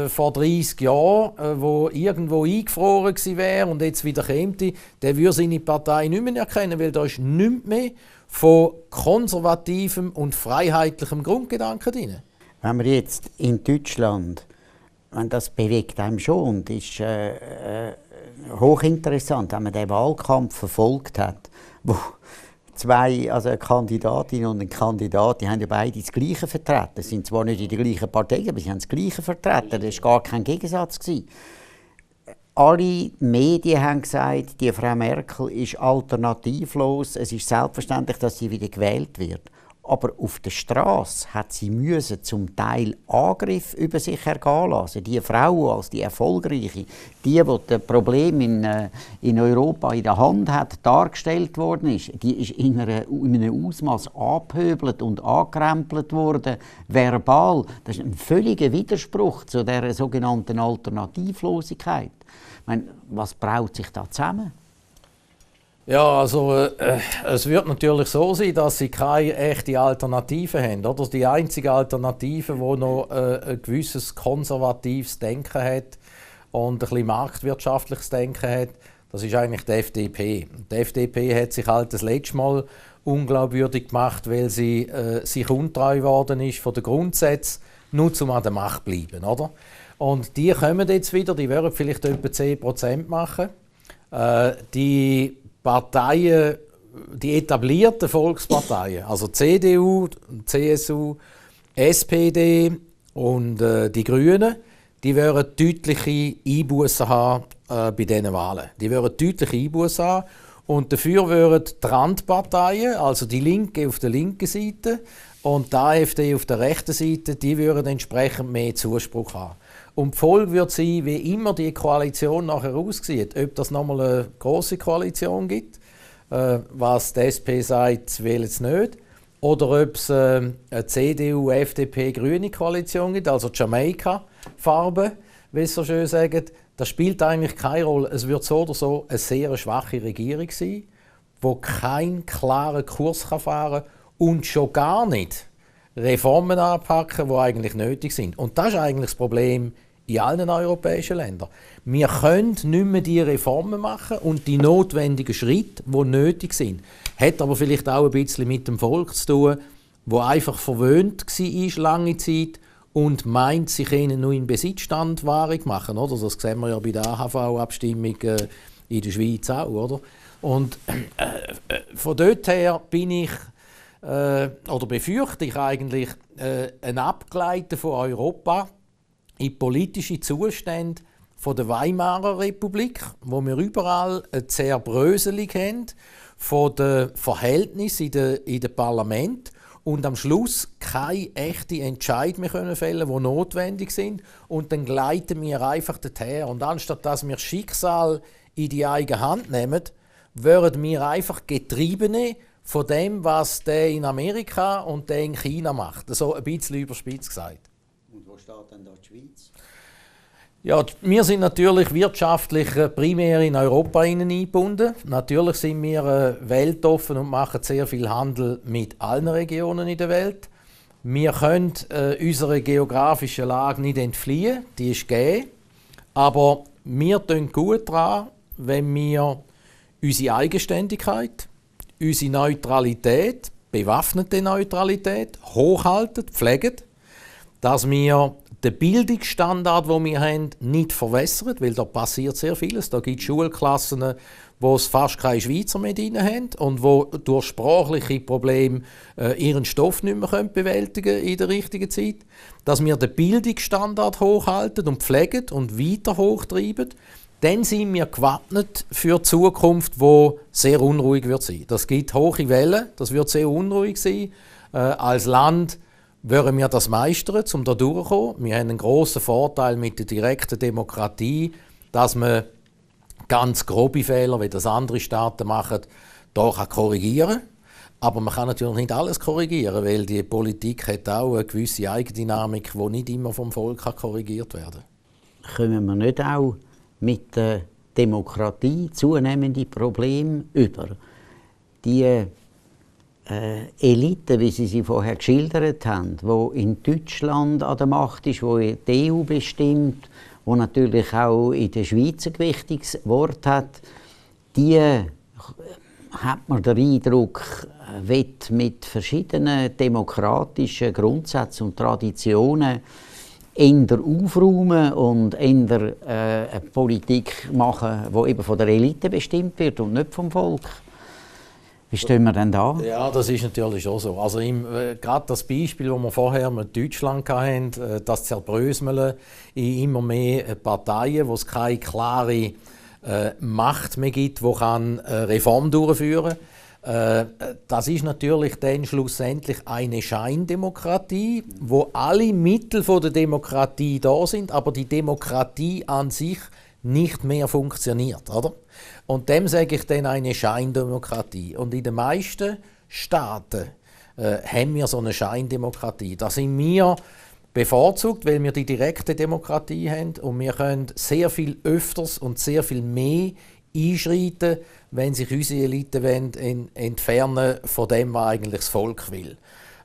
vor 30 Jahren, wo irgendwo eingefroren gewesen wäre und jetzt wieder käme, der würde seine Partei nicht mehr erkennen, weil da ist nichts mehr von konservativem und freiheitlichem Grundgedanken drin. Wenn wir jetzt in Deutschland, das bewegt einem schon und ist hochinteressant, wenn man den Wahlkampf verfolgt hat, wo zwei, also eine Kandidatin und ein Kandidat, die haben ja beide das Gleiche vertreten. Sie sind zwar nicht in der gleichen Partei, aber sie haben das Gleiche vertreten. Das war gar kein Gegensatz. Alle Medien haben gesagt, die Frau Merkel ist alternativlos. Es ist selbstverständlich, dass sie wieder gewählt wird. Aber auf der Straße hat sie zum Teil Angriff über sich ergehen lassen. Die Frau als die Erfolgreiche, die das Problem in Europa in der Hand hat, dargestellt worden ist, die ist in einem Ausmaß angepöbelt und angekrempelt worden, verbal. Das ist ein völliger Widerspruch zu der sogenannten Alternativlosigkeit. Ich meine, was braut sich da zusammen? Ja, also es wird natürlich so sein, dass sie keine echte Alternative haben. Oder? Die einzige Alternative, die noch ein gewisses konservatives Denken hat und ein bisschen marktwirtschaftliches Denken hat, das ist eigentlich die FDP. Die FDP hat sich halt das letzte Mal unglaubwürdig gemacht, weil sie sich untreu geworden ist von den Grundsätzen, nur um an der Macht zu bleiben. Oder? Und die kommen jetzt wieder, die werden vielleicht etwa 10% machen. Die Parteien, die etablierten Volksparteien, also CDU, CSU, SPD und die Grünen, die werden deutliche Einbußen haben bei diesen Wahlen. Die werden deutliche Einbußen haben. Und dafür würden die Randparteien, also die Linke auf der linken Seite und die AfD auf der rechten Seite, die würden entsprechend mehr Zuspruch haben. Und die Folge wird sein, wie immer die Koalition nachher aussieht. Ob das nochmal eine grosse Koalition gibt, was die SP sagt, will es nicht. Oder ob es eine CDU, FDP, grüne Koalition gibt, also Jamaika-Farbe, wie es so schön sagen. Das spielt eigentlich keine Rolle. Es wird so oder so eine sehr schwache Regierung sein, die keinen klaren Kurs fahren kann und schon gar nicht Reformen anpacken, die eigentlich nötig sind. Und das ist eigentlich das Problem in allen europäischen Ländern. Wir können nicht mehr die Reformen machen und die notwendigen Schritte, die nötig sind. Hat aber vielleicht auch ein bisschen mit dem Volk zu tun, das einfach verwöhnt war lange Zeit und meint, sie können nur in Besitzstand Wahrung machen. Oder? Das sehen wir ja bei der AHV-Abstimmung in der Schweiz auch. Oder? Und von dort her bin ich, oder befürchte ich eigentlich, ein Abgleiten von Europa in politische Zustände von der Weimarer Republik, wo wir überall eine Zerbröselung haben von den Verhältnissen in den Parlament und am Schluss keine echten Entscheidungen mehr fällen können, die notwendig sind. Und dann gleiten wir einfach dorthin. Und anstatt dass wir das Schicksal in die eigene Hand nehmen, werden wir einfach Getriebene von dem, was der in Amerika und der in China macht. So ein bisschen überspitzt gesagt. Und wo steht denn da die Schweiz? Ja, wir sind natürlich wirtschaftlich primär in Europa eingebunden. Natürlich sind wir weltoffen und machen sehr viel Handel mit allen Regionen in der Welt. Wir können unserer geografischen Lage nicht entfliehen, die ist gegeben. Aber wir tun gut daran, wenn wir unsere Eigenständigkeit, unsere Neutralität, bewaffnete Neutralität, hochhalten, pflegen, dass wir den Bildungsstandard, den wir haben, nicht verwässern, weil da passiert sehr vieles. Da gibt es Schulklassen, wo es fast keine Schweizer mehr drin haben und wo durch sprachliche Probleme ihren Stoff nicht mehr bewältigen in der richtigen Zeit. Dass wir den Bildungsstandard hochhalten und pflegen und weiter hochtreiben, dann sind wir gewappnet für die Zukunft, die sehr unruhig wird sein. Das gibt hohe Wellen, das wird sehr unruhig sein. Als Land wollen wir das meistern, um da durchzukommen. Wir haben einen grossen Vorteil mit der direkten Demokratie, dass man ganz grobe Fehler, wie das andere Staaten machen, hier korrigieren kann. Aber man kann natürlich nicht alles korrigieren, weil die Politik hat auch eine gewisse Eigendynamik, die nicht immer vom Volk korrigiert werden kann. Kommen wir nicht auch mit der Demokratie zunehmende Probleme über? Die Elite, wie Sie sie vorher geschildert haben, die in Deutschland an der Macht ist, die die EU bestimmt, die natürlich auch in der Schweiz ein wichtiges Wort hat, die, hat man den Eindruck, wird mit verschiedenen demokratischen Grundsätzen und Traditionen eher aufräumen und eher eine Politik machen, die eben von der Elite bestimmt wird und nicht vom Volk. Wie stehen wir denn da? Ja, das ist natürlich auch so. Also gerade das Beispiel, das wir vorher mit Deutschland hatten, das Zerbröseln in immer mehr Parteien, wo es keine klare Macht mehr gibt, die Reform durchführen kann. Das ist natürlich dann schlussendlich eine Scheindemokratie, wo alle Mittel der Demokratie da sind, aber die Demokratie an sich nicht mehr funktioniert, oder? Und dem sage ich dann eine Scheindemokratie. Und in den meisten Staaten haben wir so eine Scheindemokratie. Da sind wir bevorzugt, weil wir die direkte Demokratie haben und wir können sehr viel öfters und sehr viel mehr einschreiten, wenn sich unsere Elite entfernen von dem, was eigentlich das Volk will.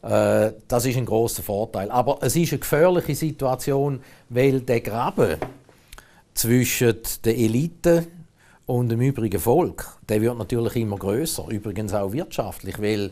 Das ist ein grosser Vorteil. Aber es ist eine gefährliche Situation, weil der Graben zwischen der Elite und dem übrigen Volk, der wird natürlich immer grösser, übrigens auch wirtschaftlich, weil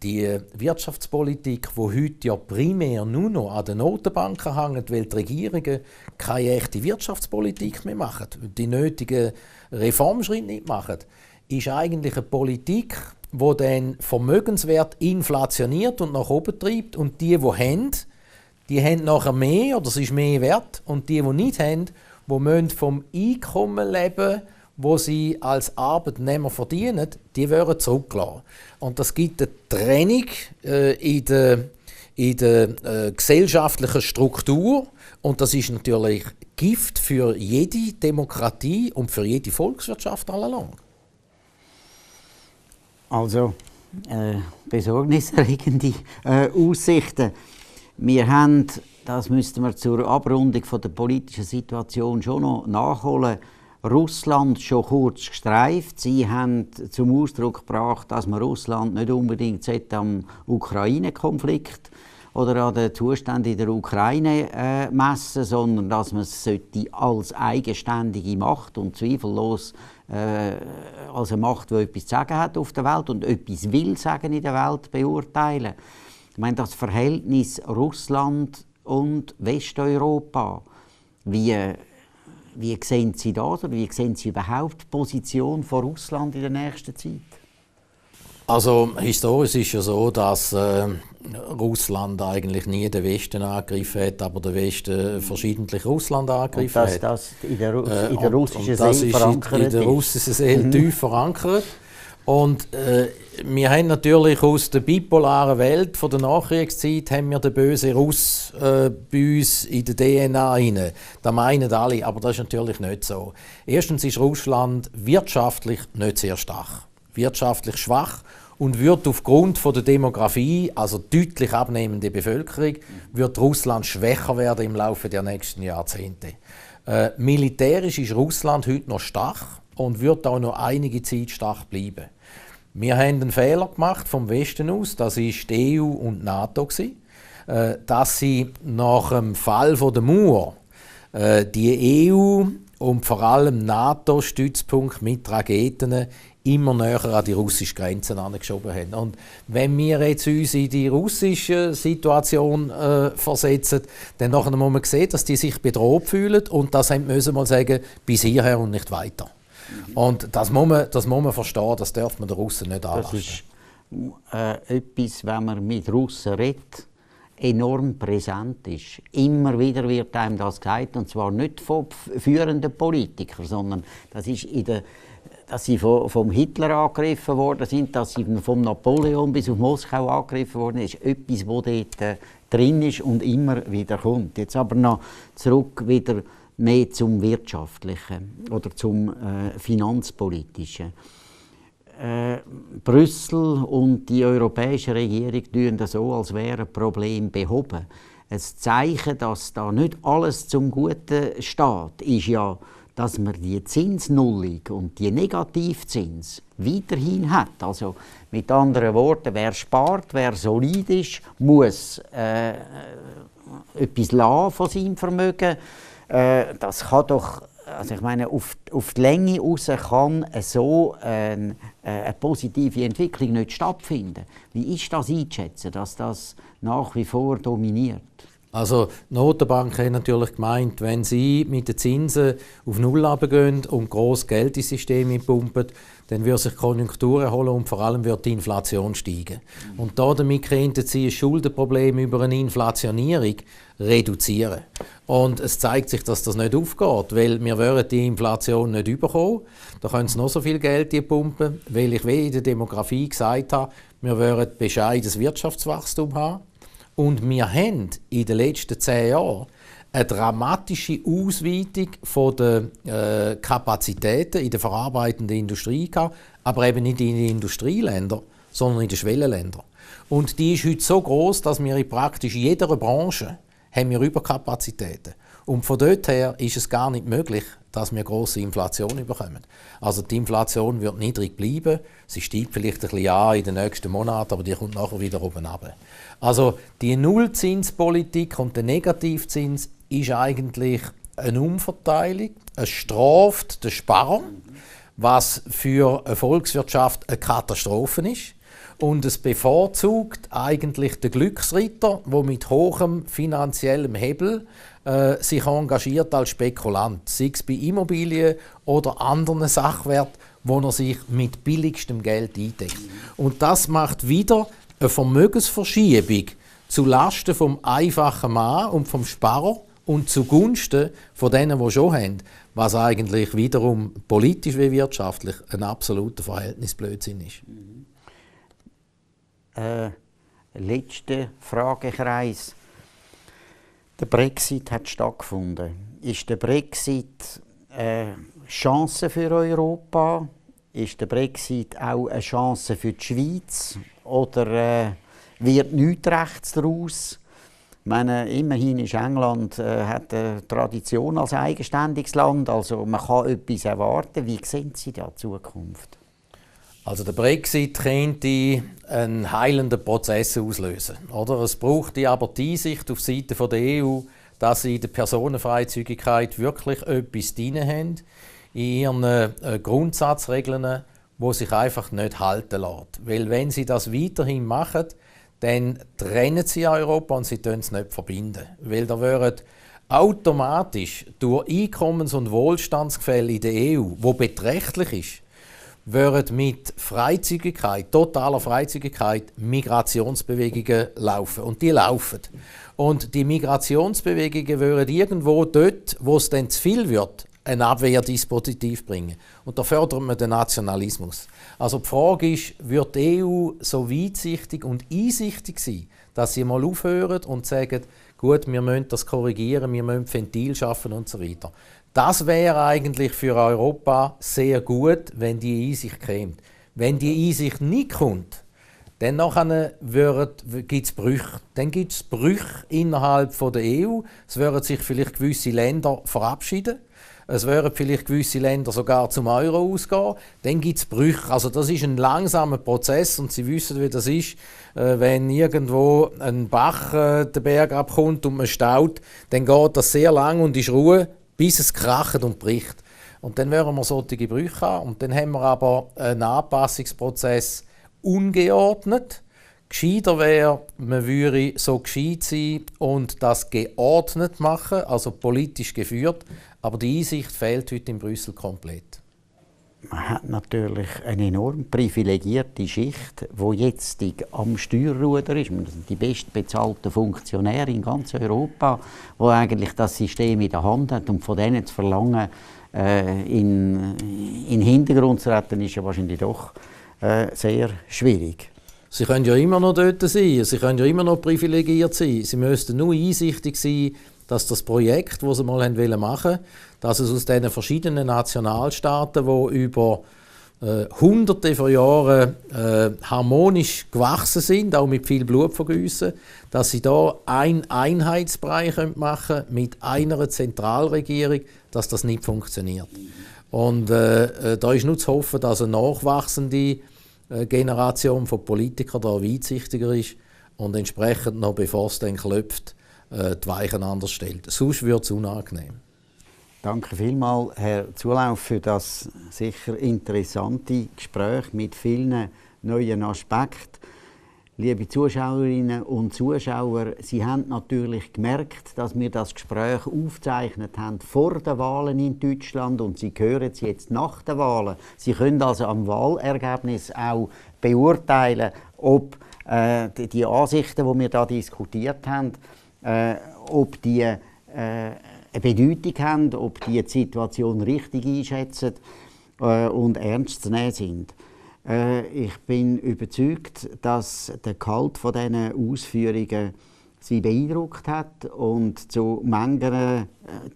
die Wirtschaftspolitik, die heute ja primär nur noch an den Notenbanken hängt, weil die Regierungen keine echte Wirtschaftspolitik mehr machen, die nötigen Reformschritte nicht machen, ist eigentlich eine Politik, die den Vermögenswert inflationiert und nach oben treibt und die haben nachher mehr oder es ist mehr wert und die nicht haben, die müssen vom Einkommen leben, das sie als Arbeitnehmer verdienen, die werden zurückgelassen. Und das gibt eine Trennung in der gesellschaftlichen Struktur und das ist natürlich Gift für jede Demokratie und für jede Volkswirtschaft allalong. Also besorgniserregende Aussichten. Wir haben, das müssten wir zur Abrundung von der politischen Situation schon noch nachholen, Russland schon kurz gestreift. Sie haben zum Ausdruck gebracht, dass man Russland nicht unbedingt am Ukraine-Konflikt oder an den Zuständen in der Ukraine messen, sondern dass man es als eigenständige Macht und zweifellos als eine Macht, die etwas zu sagen hat auf der Welt und etwas will sagen in der Welt, beurteilen. Ich meine, das Verhältnis Russland und Westeuropa, wie sehen Sie das oder wie sehen Sie überhaupt die Position von Russland in der nächsten Zeit? Also historisch ist ja so, dass Russland eigentlich nie den Westen angegriffen hat, aber der Westen verschiedentlich Russland angegriffen hat. Das in der russischen Seele verankert ist. In der russischen Seele tief verankert. Und wir haben natürlich aus der bipolaren Welt von der Nachkriegszeit haben wir den bösen Russ bei uns in der DNA rein. Das meinen alle, aber das ist natürlich nicht so. Erstens ist Russland wirtschaftlich nicht sehr stark. Wirtschaftlich schwach und wird aufgrund von der Demografie, also deutlich abnehmende Bevölkerung, wird Russland schwächer werden im Laufe der nächsten Jahrzehnte. Militärisch ist Russland heute noch stark und wird auch noch einige Zeit stark bleiben. Wir haben einen Fehler gemacht vom Westen aus, das war die EU und die NATO, dass sie nach dem Fall der Mauer die EU und vor allem NATO-Stützpunkt mit Raketen immer näher an die russische Grenze angeschoben haben. Und wenn wir jetzt uns in die russische Situation versetzen, dann muss man sehen, dass die sich bedroht fühlen und das müssen wir mal sagen, bis hierher und nicht weiter. Und das muss man verstehen, das darf man den Russen nicht anlasten. Das ist etwas, wenn man mit Russen redet, enorm präsent ist. Immer wieder wird einem das gesagt, und zwar nicht von führenden Politikern, sondern das ist dass sie vom Hitler angegriffen worden sind, dass sie vom Napoleon bis auf Moskau angegriffen worden ist, etwas, das dort drin ist und immer wieder kommt. Jetzt aber noch zurück wieder mehr zum Wirtschaftlichen oder zum Finanzpolitischen. Brüssel und die europäische Regierung tun das so, als wäre ein Problem behoben. Ein Zeichen, dass da nicht alles zum Guten steht, ist ja, dass man die Zinsnullung und die Negativzins weiterhin hat. Also mit anderen Worten, wer spart, wer solid ist, muss etwas lassen von seinem Vermögen. Das kann doch, also ich meine, auf die Länge raus kann so eine positive Entwicklung nicht stattfinden. Wie ist das einzuschätzen, dass das nach wie vor dominiert? Also die Notenbank hat natürlich gemeint, wenn sie mit den Zinsen auf Null runtergehen und gross Geld ins System pumpen, dann wird sich die Konjunktur erholen und vor allem wird die Inflation steigen. Und damit könnten sie ein Schuldenproblem über eine Inflationierung reduzieren. Und es zeigt sich, dass das nicht aufgeht, weil wir würden die Inflation nicht überkommen. Da können sie noch so viel Geld pumpen, weil ich wie in der Demografie gesagt habe, wir würden bescheidenes Wirtschaftswachstum haben. Und wir haben in den letzten 10 Jahren eine dramatische Ausweitung der Kapazitäten in der verarbeitenden Industrie gehabt, aber eben nicht in den Industrieländern, sondern in den Schwellenländern. Und die ist heute so groß, dass wir in praktisch jeder Branche haben wir Überkapazitäten. Und von dort her ist es gar nicht möglich, dass wir grosse Inflation bekommen. Also die Inflation wird niedrig bleiben. Sie steigt vielleicht ein bisschen an in den nächsten Monaten, aber die kommt nachher wieder oben runter. Also die Nullzinspolitik und der Negativzins ist eigentlich eine Umverteilung. Es straft den Sparer, was für eine Volkswirtschaft eine Katastrophe ist. Und es bevorzugt eigentlich den Glücksritter, der mit hohem finanziellem Hebel sich engagiert als Spekulant, sei es bei Immobilien oder anderen Sachwerten, wo er sich mit billigstem Geld eindeckt. Und das macht wieder eine Vermögensverschiebung zu Lasten vom einfachen Mann und vom Sparer und zugunsten von denen, die schon haben, was eigentlich wiederum politisch wie wirtschaftlich ein absoluter Verhältnisblödsinn ist. Letzter Fragekreis. Der Brexit hat stattgefunden. Ist der Brexit eine Chance für Europa? Ist der Brexit auch eine Chance für die Schweiz? Oder wird nichts rechts daraus? meine, immerhin ist England hat eine Tradition als eigenständiges Land, also man kann etwas erwarten. Wie sehen Sie da die Zukunft? Also der Brexit könnte einen heilenden Prozess auslösen. Oder? Es braucht aber die Einsicht auf Seite der EU, dass sie in der Personenfreizügigkeit wirklich etwas drin haben, in ihren Grundsatzregeln, die sich einfach nicht halten lassen. Weil wenn sie das weiterhin machen, dann trennen sie Europa und sie können es nicht verbinden. Weil da würden automatisch durch Einkommens- und Wohlstandsgefälle in der EU, wo beträchtlich ist, würden mit Freizügigkeit, totaler Freizügigkeit, Migrationsbewegungen laufen. Und die laufen. Und die Migrationsbewegungen würden irgendwo dort, wo es dann zu viel wird, ein Abwehrdispositiv bringen. Und da fördert man den Nationalismus. Also die Frage ist, wird die EU so weitsichtig und einsichtig sein, dass sie mal aufhören und sagen, gut, wir müssen das korrigieren, wir müssen Ventil schaffen und so weiter. Das wäre eigentlich für Europa sehr gut, wenn die Einsicht käme. Wenn die Einsicht nicht kommt, dann gibt es Brüche. Dann gibt es Brüche innerhalb der EU. Es würden sich vielleicht gewisse Länder verabschieden. Es würden vielleicht gewisse Länder sogar zum Euro ausgehen. Dann gibt es Brüche. Also das ist ein langsamer Prozess und Sie wissen, wie das ist. Wenn irgendwo ein Bach den Berg abkommt und man staut, dann geht das sehr lang und ist Ruhe, bis es kracht und bricht. Und dann werden wir solche Brüche haben. Und dann haben wir aber einen Anpassungsprozess ungeordnet. Gescheiter wäre, man würde so gescheit sein und das geordnet machen, also politisch geführt. Aber die Einsicht fehlt heute in Brüssel komplett. Man hat natürlich eine enorm privilegierte Schicht, die jetzt am Steuerruder ist. Das sind die bestbezahlten Funktionäre in ganz Europa, die eigentlich das System in der Hand haben. Und von denen zu verlangen, in den Hintergrund zu retten, ist ja wahrscheinlich doch sehr schwierig. Sie können ja immer noch dort sein, Sie können ja immer noch privilegiert sein. Sie müssten nur einsichtig sein, dass das Projekt, das Sie mal machen wollten, dass es aus diesen verschiedenen Nationalstaaten, die über Hunderte von Jahren harmonisch gewachsen sind, auch mit viel Blutvergießen, dass Sie da einen Einheitsbrei machen können mit einer Zentralregierung, dass das nicht funktioniert. Und da ist nur zu hoffen, dass eine nachwachsende Generation von Politikern da weitsichtiger ist und entsprechend noch, bevor es dann klopft, die Weichen anders stellt. Sonst wird es unangenehm. Danke vielmals, Herr Zulauf, für das sicher interessante Gespräch mit vielen neuen Aspekten. Liebe Zuschauerinnen und Zuschauer, Sie haben natürlich gemerkt, dass wir das Gespräch aufgezeichnet haben vor den Wahlen in Deutschland und Sie hören es jetzt nach den Wahlen. Sie können also am Wahlergebnis auch beurteilen, ob die Ansichten, die wir da diskutiert haben, ob die eine Bedeutung haben, ob die Situation richtig einschätzen und ernst zu nehmen sind. Ich bin überzeugt, dass der Gehalt von diesen Ausführungen Sie beeindruckt hat und zu mancher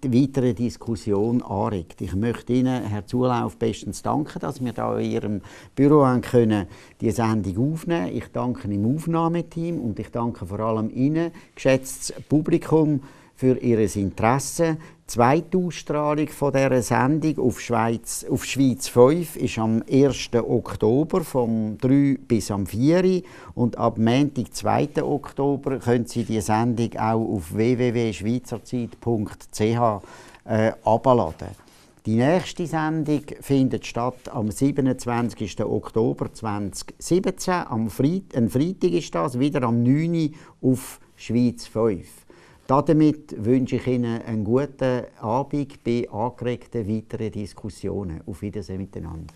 weiteren Diskussion anregt. Ich möchte Ihnen, Herr Zulauf, bestens danken, dass wir hier in Ihrem Büro können die Sendung aufnehmen können. Ich danke im Aufnahmeteam und ich danke vor allem Ihnen, geschätztes Publikum, für Ihr Interesse. Die zweite Ausstrahlung von dieser Sendung auf Schweiz 5 ist am 1. Oktober vom 3 bis am 4. Und ab Montag, 2. Oktober, können Sie die Sendung auch auf www.schweizerzeit.ch herunterladen. Die nächste Sendung findet statt am 27. Oktober 2017. Ein Freitag ist das, wieder am 9. auf Schweiz 5. Damit wünsche ich Ihnen einen guten Abend bei angeregten weiteren Diskussionen. Auf Wiedersehen miteinander.